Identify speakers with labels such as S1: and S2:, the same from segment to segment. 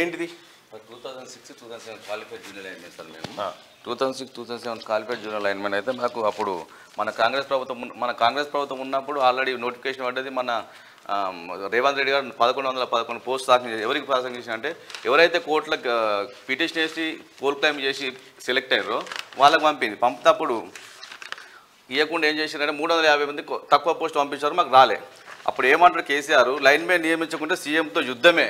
S1: ఏంటిది
S2: 2006-2007 qualified junior linemen sir మేము 2006-2007 qualified junior linemen అయితే మాకు అప్పుడు మన కాంగ్రెస్ ప్రభుత్వం ఉన్నప్పుడు ఆల్రెడీ నోటిఫికేషన్ పడ్డది. మన రేవంత్ రెడ్డి గారు 1111 పోస్ట్ సాధన ఎవరికి సాధన చేసిన అంటే ఎవరైతే కోర్టులకు పిటిషన్ వేసి పోల్ క్లైమ్ చేసి సెలెక్ట్ అయ్యారో వాళ్ళకి పంపినప్పుడు ఇవ్వకుండా ఏం చేశారంటే 350 మంది తక్కువ పోస్ట్ పంపించారు, మాకు రాలే. అప్పుడు ఏమంటారు కేసీఆర్ లైన్మెన్ నియమించకుంటే సీఎంతో యుద్ధమే.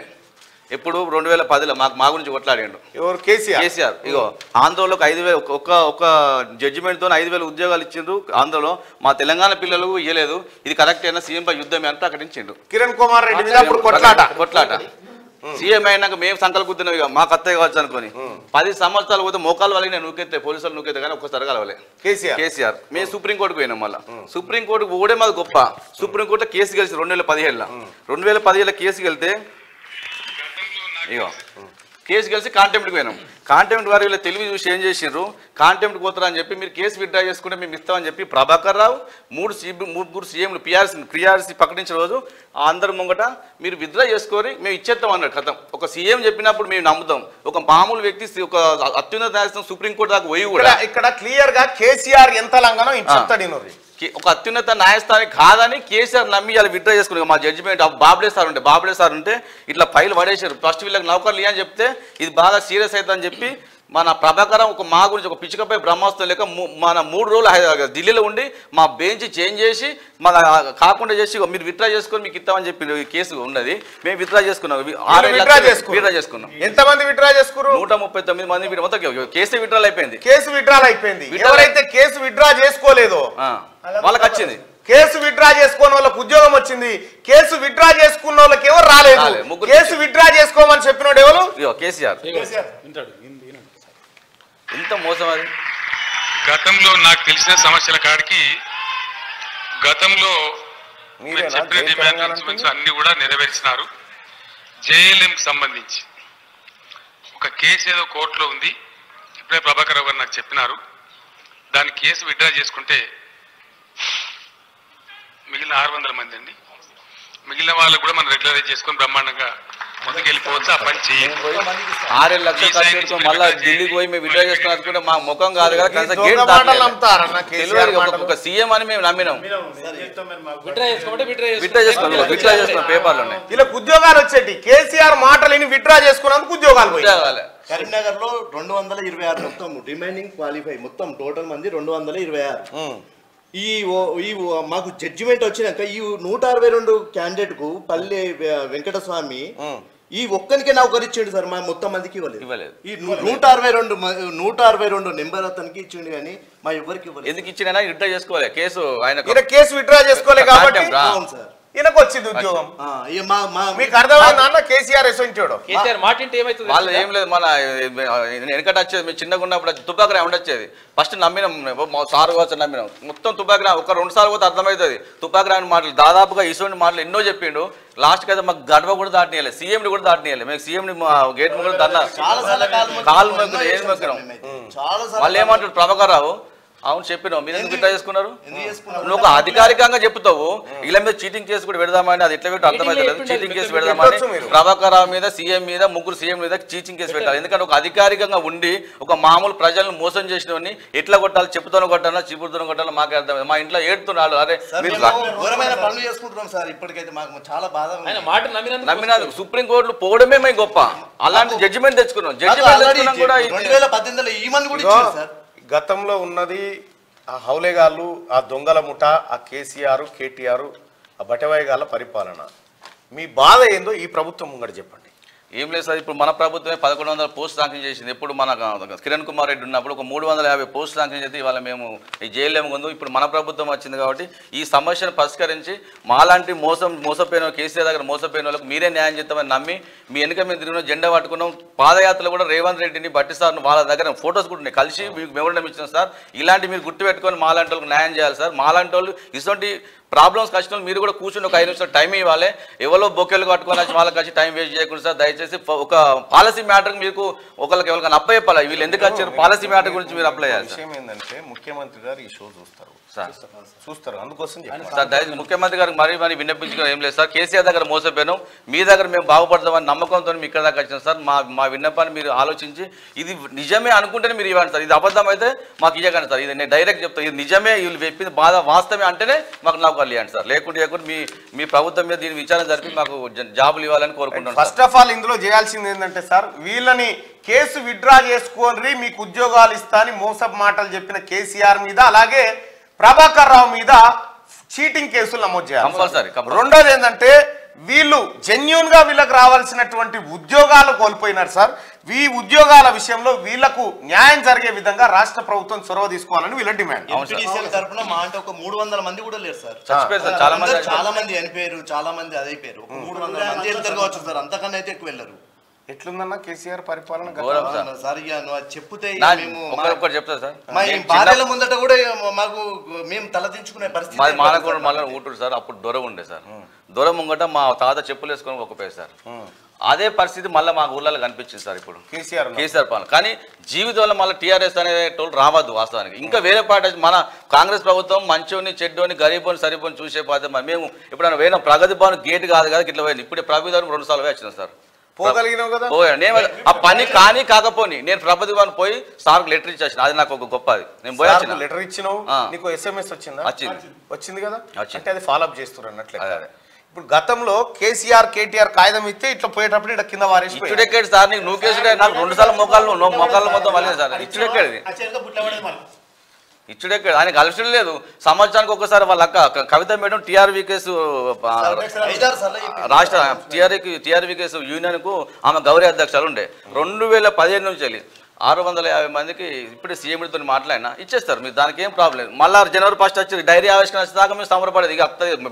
S2: ఎప్పుడు 2010లో మా గురించి కొట్లాడాడు
S1: ఎవరు? కేసీఆర్.
S2: ఇగో ఆంధ్రలోకి 5,000 ఒక జడ్జిమెంట్తో 5,000 ఉద్యోగాలు ఇచ్చిండ్రు. ఆంధ్రలో మా తెలంగాణ పిల్లలకు ఇవ్వలేదు. ఇది కరెక్ట్ అయినా సీఎం పై యుద్ధమే అని ప్రకటించిండు.
S1: కిరణ్ కుమార్ రెడ్డి కొట్లాట.
S2: సీఎం అయినాక మేము సంకల్పుతున్నాం ఇక మాకు అత్తయ్య కావచ్చు అనుకుని 10 సంవత్సరాలు పోతే మోకాలు వాళ్ళకి నేను నూకెత్తే పోలీసులు నూకెత్తే కానీ ఒక్కసారి కలవలే కేసీఆర్. మేము సుప్రీంకోర్టుకు పోయినాం. మళ్ళీ సుప్రీంకోర్టుకు పోవడే మాది గొప్ప. సుప్రీంకోర్టులో కేసు గెలిచి 2017 కేసు గెలితే ఇగో కేసు కలిసి కాంటెంప్ట్కి పోయినాం. కాంటెంప్ట్ వారు వీళ్ళ తెలివి చూసి ఏం చేసిండ్రు, కాంటెంప్ట్ పోతారని చెప్పి మీరు కేసు విత్డ్రా చేసుకుంటే మేము ఇస్తామని చెప్పి ప్రభాకర్ రావు 3 సీఎంలు పిఆర్సీ ప్రకటించిన రోజు అందరి ముంగట మీరు విత్డ్రా చేసుకొని మేము ఇచ్చేస్తాం అన్నాడు. కథం ఒక సీఎం చెప్పినప్పుడు మేము నమ్ముతాం. ఒక మామూలు వ్యక్తి ఒక అత్యున్నత న్యాయస్థానం సుప్రీంకోర్టు దాకా పోయి కూడా
S1: ఇక్కడ క్లియర్ గా కేసీఆర్ ఎంత లంఘనం ఇచ్చేస్తాడు.
S2: ఒక అత్యున్నత న్యాయస్థానం కాదని కేసీఆర్ నమ్మి అలా విత్డ్రా చేసుకుని మా జడ్జిమెంట్ బాబ్డే సార్ ఉంటే ఇట్లా ఫైల్ పడేశారు. ఫస్ట్ వీళ్ళకి నౌకర్లు అని చెప్తే ఇది బాగా సీరియస్ అవుతుందని చెప్పి మన ప్రభాకరం మా గురించి ఒక పిచ్చుకపై బ్రహ్మాస్త్రం లేక మన 3 రోజులు ఢిల్లీలో ఉండి మా బెంచ్ చేంజ్ చేసి మన కాకుండా చేసి మీరు విత్డ్రా చేసుకొని మీకు ఇస్తామని చెప్పి కేసు ఉన్నది. మేము విత్డ్రా చేసుకున్నాం. 6 విత్డ్రా చేసుకున్నాం.
S1: ఎంతమంది విత్డ్రా చేసుకున్నారు?
S2: 139 మంది. మొత్తం కేసు విత్డ్రాల్ అయిపోయింది.
S1: ఎవరైతే కేసు విత్డ్రా చేసుకోలేదో
S2: వాళ్ళకి వచ్చింది.
S1: కేసు విత్డ్రా చేసుకున్న వాళ్ళకి ఉద్యోగం వచ్చింది. కేసు విత్డ్రా చేసుకున్న వాళ్ళకి ఎవరు రాలేదు. కేసు విత్డ్రా చేసుకోమని చెప్పినోడు ఎవరు?
S2: కేసీఆర్. ఇంత మోసం అది.
S3: గతంలో నాకు తెలిసిన సమస్యల కాడికి గతంలో చెప్పిన డిమాండ్స్ అన్ని కూడా నెరవేర్చినారు. జేఎల్ఎం సంబంధించి ఒక కేసు ఏదో కోర్టులో ఉంది. ఇప్పుడే ప్రభాకర్ రావు గారు నాకు చెప్పినారు. దాని కేసు విత్డ్రా చేసుకుంటే మిగిలిన 600 మంది అండి. మిగిలిన వాళ్ళు కూడా మనం రెగ్యులరైజ్ చేసుకొని బ్రహ్మాండంగా ముందుకెళ్ళిపోవచ్చు. ఆ పని చేయాలి.
S2: 6 లక్షల ఖర్చు మళ్ళీ ఢిల్లీకి పోయి మేము విత్డ్రా చేసుకున్నట్టుకుంటే మా ముఖం కాదు కదా. ఒక సీఎం అని మేము నమ్మినాం. విత్డ్రా చేసుకున్నాం పేపర్లు ఉన్నాయి.
S1: వీళ్ళకి ఉద్యోగాలు వచ్చేటి. కేసీఆర్ మాటలని విత్డ్రా చేసుకున్నందుకు ఉద్యోగాలు
S4: కరీంనగర్ లో 226 మొత్తం రిమైనింగ్ క్వాలిఫై మొత్తం టోటల్ మంది 226. ఈ మాకు జడ్జిమెంట్ వచ్చినాక ఈ 162 క్యాండిడేట్ కు పల్లె వెంకటస్వామి ఈ ఒక్కరికే నౌకరు ఇచ్చిండు సార్. మా మొత్తం మందికి ఇవ్వలేదు. ఈ 162 నెంబర్ అతనికి ఇచ్చిండు కానీ మా ఎవరికి ఇవ్వలేదు.
S2: ఎందుకు ఇచ్చిన విత్డ్రా చేసుకోవాలి.
S1: కేసు విత్డ్రా చేసుకోవాలి కాబట్టి అవును సార్ ఈయనకు వచ్చింది ఉద్యోగం. మీకు అర్థమైందా? కేసీఆర్
S2: వాళ్ళు ఏం లేదు. మన వెనకట వచ్చేది మేము చిన్నగా ఉన్నప్పుడు తుపాకీ ఉండొచ్చేది. ఫస్ట్ నమ్మినాం సార్ వచ్చి నమ్మినాం. మొత్తం తుపాకీ ఒక 2 సార్లు పోతే అర్థమవుతుంది. తుపాకీ మాటలు దాదాపుగా ఇటువంటి మాటలు ఎన్నో చెప్పిండు. లాస్ట్ అయితే మాకు గడవ కూడా దాటనియాలి. సీఎంని కూడా దాటనియాలి. మేము సీఎంని గేట్ కూడా దన్నా కాలు మొక్కులు ఏం మొక్కినాం. వాళ్ళు ఏమంటారు ప్రభాకర్ రావు అవును చెప్పినావు మీరు ఎందుకు విత్డ్రా చేసుకున్నారు? నువ్వు ఒక అధికారికంగా చెప్తావు ఇలా మీద చీటింగ్ కేసు కూడా పెడదామని అది ఎట్లా పెట్టు అర్థమైతలేదు. చీటింగ్ కేసు పెడదామని ప్రభాకర్ రావు మీద సీఎం మీద 3 సీఎం మీద చీటింగ్ కేసు పెట్టాలి. ఎందుకంటే ఒక అధికారికంగా ఉండి ఒక మామూలు ప్రజలను మోసం చేసినవని ఎట్లా కొట్టాలి, చెప్పుతోనే కొట్టాలా చిపురుతోనే కొట్టాలో మాకు అర్థమైంది. మా ఇంట్లో ఏడుతున్నాడు. అరే
S4: పనులు చేసుకుంటున్నాం సార్. ఇప్పటికైతే మాకు చాలా బాధ.
S2: నమ్మినాదు సుప్రీంకోర్టులో పోవడమే మేము గొప్ప. అలాంటి జడ్జిమెంట్ తెచ్చుకున్నాం. జడ్జిమెంట్ కూడా
S4: 2018లో ఈ మంది కూడా ఇచ్చారు సార్.
S1: గతంలో ఉన్నది ఆ హౌలేగాళ్ళు, ఆ దొంగల ముఠ, ఆ కేసీఆర్ కేటీఆర్, ఆ బటవాయి గాళ్ళ పరిపాలన. మీ బాధ ఏందో ఈ ప్రభుత్వం ముంగట చెప్పండి.
S2: ఏం లేదు సార్. ఇప్పుడు మన ప్రభుత్వమే 1100 పోస్ట్ శాంక్షన్ చేసింది. ఎప్పుడు మన కిరణ్ కుమార్ రెడ్డి ఉన్నప్పుడు ఒక 350 పోస్ట్ శాంక్షన్ చేస్తే ఇవాళ మేము ఈ జైల్లో ముందు ఇప్పుడు మన ప్రభుత్వం వచ్చింది కాబట్టి ఈ సమస్యను పరిష్కరించి మాలాంటి మోసపోయిన కేసీఆర్ దగ్గర మోసపోయిన వాళ్ళకి మీరే న్యాయం చేస్తామని నమ్మి మీ వెనుక మేము తిరిగిన జెండా పట్టుకున్నాం. పాదయాత్రలో కూడా రేవంత్ రెడ్డిని బట్టి సార్ను వాళ్ళ దగ్గర ఫొటోస్ కూడా ఉన్నాయి. కలిసి మీకు మెమోరండం ఇచ్చిన సార్. ఇలాంటి మీరు గుర్తుపెట్టుకొని మాలాంటి వాళ్ళకి న్యాయం చేయాలి సార్. మాలాంటి వాళ్ళు ఇటువంటి ప్రాబ్లమ్స్ కష్టం మీరు కూడా కూర్చొని ఒక 5 నిమిషాలు టైం ఇవ్వాలి. ఎవరో బొకేలు కట్టుకొని వచ్చి వాళ్ళకి వచ్చి టైం వేస్ట్ చేయకుండా సార్ దయచేసి ఒక పాలసీ మ్యాటర్ మీకు ఒకరికి ఎవరికైనా అప్లై చెప్పాలి. వీళ్ళు ఎందుకు వచ్చారు పాలసీ మ్యాటర్ గురించి మీరు అప్లై చేయాలి.
S1: విషయం ఏంటంటే ముఖ్యమంత్రి గారు ఈ షో చూస్తారు అందుకోసం
S2: సార్ దయచేసి ముఖ్యమంత్రి గారికి మరి విన్నపించుకోవడం ఏం లేదు సార్. కేసీఆర్ దగ్గర మోసపోయాం, మీ దగ్గర మేము బాగుపడతామని నమ్మకంతో మీ ఇక్కడ దాకా వచ్చినాం సార్. మా విన్నపాన్ని మీరు ఆలోచించి ఇది నిజమే అనుకుంటేనే మీరు ఇవ్వండి సార్. ఇది అబద్ధం అయితే మాకు ఇవ్వకండి సార్. ఇది నేను డైరెక్ట్ చెప్తాను, ఇది నిజమే వీళ్ళు చెప్పింది బాధ వాస్తవమే అంటేనే మాకు నమ్మకాలు ఇవ్వండి సార్. లేకుంటే మీ ప్రభుత్వం మీద దీని విచారణ జరిపి మాకు జాబులు ఇవ్వాలని కోరుకుంటున్నాను.
S1: ఫస్ట్ ఆఫ్ ఆల్ ఇందులో చేయాల్సింది ఏంటంటే సార్, వీళ్ళని కేసు విత్డ్రా చేసుకోండి మీకు ఉద్యోగాలు ఇస్తా అని మోసపు మాటలు చెప్పిన కేసీఆర్ మీద అలాగే ప్రభాకర్ రావు మీద చీటింగ్ కేసులు నమోదు చేయాలి. రెండోది ఏంటంటే వీళ్ళు జెన్యూన్ గా వీళ్ళకి రావాల్సినటువంటి ఉద్యోగాలు కోల్పోయినారు సార్. ఈ ఉద్యోగాల విషయంలో వీళ్లకు న్యాయం జరిగే విధంగా రాష్ట్ర ప్రభుత్వం చొరవ తీసుకోవాలని వీళ్ళ డిమాండ్.
S4: తరపున మా అంటే ఒక 300 మంది కూడా లేరు సార్. చాలా మంది చనిపోయారు, చాలా మంది అదైపోయారు. 300 మంది వెళ్తారు సార్, అంతకన్నా అయితే ఎక్కువ వెళ్ళరు.
S1: ఎట్లుందన్నా కేసీఆర్ పరిపాలన
S4: చెప్తే
S2: చెప్తా సార్.
S4: భార్యల ముందట కూడా మాకు మేము తలదించుకునే పరిస్థితి
S2: మళ్ళీ ఊటుడు సార్. అప్పుడు దొర ఉండే సార్, దొర ముంగట మా తాత చెప్పులు వేసుకొని ఒక్కపోయారు సార్. అదే పరిస్థితి మళ్ళీ మా ఊర్లలో కనిపించింది సార్ ఇప్పుడు కేసీఆర్ పాలన. కానీ జీవితంలో మళ్ళీ టీఆర్ఎస్ అనే టోల్ రావద్దు వాస్తవానికి. ఇంకా వేరే పార్టీ మన కాంగ్రెస్ ప్రభుత్వం మంచోని చెడ్డోని గరీబోని సరిపోని చూసే పాత్ర. మేము ఇప్పుడు వేరే ప్రగతి భవన్ గేట్ కాదు కదా ఇట్లా పోయింది. ఇప్పుడు ప్రభుత్వం 2 సార్లు వచ్చినాం సార్.
S1: పోగలిగినావు కదా
S2: నేను ఆ పని కానీ కాకపోని నేను ప్రభుత్వ భవన్ పోయి సార్కు లెటర్ ఇచ్చేసిన. అది నాకు ఒక గొప్ప. అది నేను పోయి
S1: లెటర్ ఇచ్చినావు, నీకు SMS వచ్చిందా? వచ్చింది కదా, అంటే అది ఫాలో అప్ చేస్తున్నారు అన్నట్లే. ఇప్పుడు గతంలో కేసీఆర్ KTR కాగితం ఇస్తే ఇట్లా పోయేటప్పుడు ఇట్లా కింద వారేసి
S2: ఇచ్చుడెక్కాడు సార్. నువ్వు కేసు నాకు 2 సార్లు మొక్కలు మొత్తం వల్లే సార్. ఇచ్చుడెక్కాడు ఇచ్చుడెక్కాడు ఆయన కలిసి లేదు. సంవత్సరానికి ఒకసారి వాళ్ళ అక్క కవిత మేడం TRV కేసు రాష్ట్ర TRV కేసు యూనియన్ కు ఆమె గౌరవ అధ్యక్షులు ఉండే 2015 నుంచి వెళ్ళి 650 మందికి ఇప్పుడు సీఎంతో మాట్లాడినా ఇచ్చేస్తారు మీరు. దానికి ఏం ప్రాబ్లం లేదు. మళ్ళీ జనవరి 1 వచ్చి డైరీ ఆవిష్కరణ వచ్చేదాకా మేము సమరపడేది. ఇక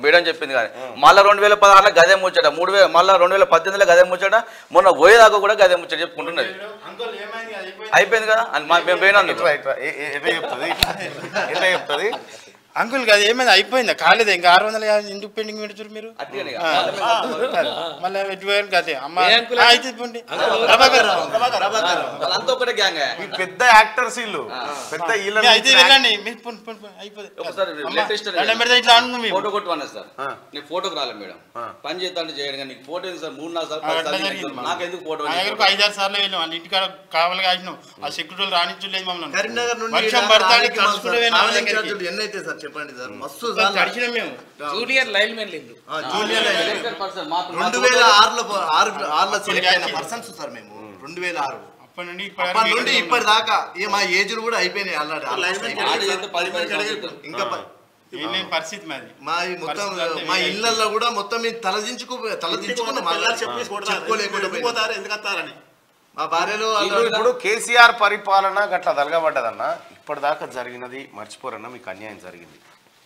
S2: మేడం చెప్పింది కానీ మళ్ళీ 2016 గదే ముచ్చట, మళ్ళీ 2018 గదే ముచ్చట, మొన్న పోయేదాకా కూడా గదే ముచ్చట చెప్పుకుంటున్నది. అయిపోయింది కదా మేము పోయినందుకు
S1: ఎట్లా చెప్తుంది
S5: అంకుల్ కాదు ఏమైంది అయిపోయిందా కాలేదా ఇంకా 650 ఎందుకు పెండింగ్ పెడుతురు మీరు మళ్ళీ అదే అమ్మ అయితే
S1: పెద్ద యాక్టర్స్ వీళ్ళు పెద్ద
S5: అయితే వెళ్ళండి ఇట్లా
S2: ఫోటో కొట్టుకున్నా సార్. నేను ఫోటోకి రాలేదు మేడం, పని చేస్తాను చేయడం. నీకు ఫోటో ఏంది సార్ 3-4 సార్లు నాకెందుకు ఫోటో
S5: 5-6 సార్లు వెళ్ళాం. వాళ్ళ ఇంటికాడ కావాలి కాసినాం. ఆ సెక్యూరిటీలు రాణించలేదు మమ్మల్ని.
S4: కరీంనగర్ నుండి
S5: వర్షం పడతానికి
S4: ఎన్నైతే సార్ చెప్పండి సార్. మస్తు
S5: తడిచినాం మేము.
S6: జూనియర్ లైన్ మెన్
S4: 2006లో సెలెక్ట్ అయిన పర్సన్స్ సార్ మేము. 2006 అప్పటి నుండి ఇప్పటి దాకా మా ఏజ్ కూడా అయిపోయినాయి ఆల్రెడీ. ఇంకా
S5: పరిస్థితి మాది.
S4: మా మొత్తం మా ఇళ్లలో కూడా మొత్తం మేము తలదించుకోలేకపోతారు ఎందుకంటారని మా భార్యలు.
S1: ఇప్పుడు కేసీఆర్ పరిపాలన గట్లా తలగబడ్డదన్న. ఇప్పటిదాకా జరిగినది మర్చిపోరన్నా, మీకు అన్యాయం జరిగింది,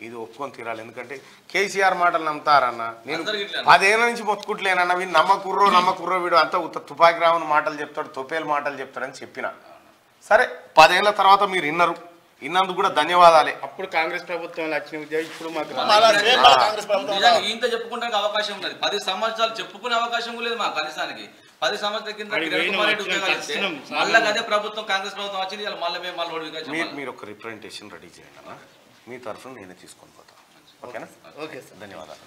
S1: ఇది ఒప్పుకొని తీరాలి. ఎందుకంటే కేసీఆర్ మాటలు నమ్ముతారన్న. నేను 10 ఏళ్ళ నుంచి మొత్తుకుంటలేనన్న. వీడు నమ్మకుర్రో వీడు అంతా తుపాకి రావుని మాటలు చెప్తాడు, తొపేలు మాటలు చెప్తాడని చెప్పిన. సరే 10 ఏళ్ళ తర్వాత మీరు ఇన్నందుకు కూడా ధన్యవాదాలే.
S5: అప్పుడు కాంగ్రెస్ ప్రభుత్వం వచ్చిన ఇప్పుడు మాకు
S2: ఇంత చెప్పుకుంటానికి అవకాశం ఉన్నది. 10 సంవత్సరాలు చెప్పుకునే అవకాశం లేదు మా కనీసానికి. 10 సంవత్సరాల కింద మళ్ళీ అదే ప్రభుత్వం కాంగ్రెస్ ప్రభుత్వం వచ్చింది. మళ్ళీ
S1: మీరు ఒక రిప్రజెంటేషన్ రెడీ చేయండి అన్న, మీ తరఫున నేనే తీసుకొని పోతాను. ఓకేనా? ఓకే సార్, ధన్యవాదాలు.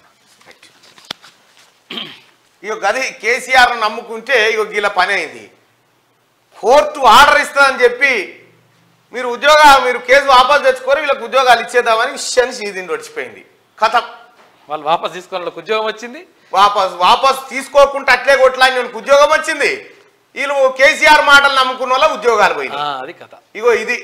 S1: ఇక గది కేసీఆర్ నమ్ముకుంటే ఇక వీళ్ళ పని అయింది. కోర్టు ఆర్డర్ ఇస్తుందని చెప్పి మీరు కేసు వాపసు తెచ్చుకొని వీళ్ళకి ఉద్యోగాలు ఇచ్చేద్దామని విషయాన్ని సీదిండి వచ్చిపోయింది. కథ
S6: వాళ్ళు వాపసు తీసుకొని ఉద్యోగం వచ్చింది.
S1: వాపసు తీసుకోకుండా అట్లే కొట్లాని ఉద్యోగం వచ్చింది. వీళ్ళు కేసీఆర్ మాటలు నమ్ముకున్న వాళ్ళ ఉద్యోగాలు పోయింది.
S6: అది కథ.
S1: ఇగో ఇది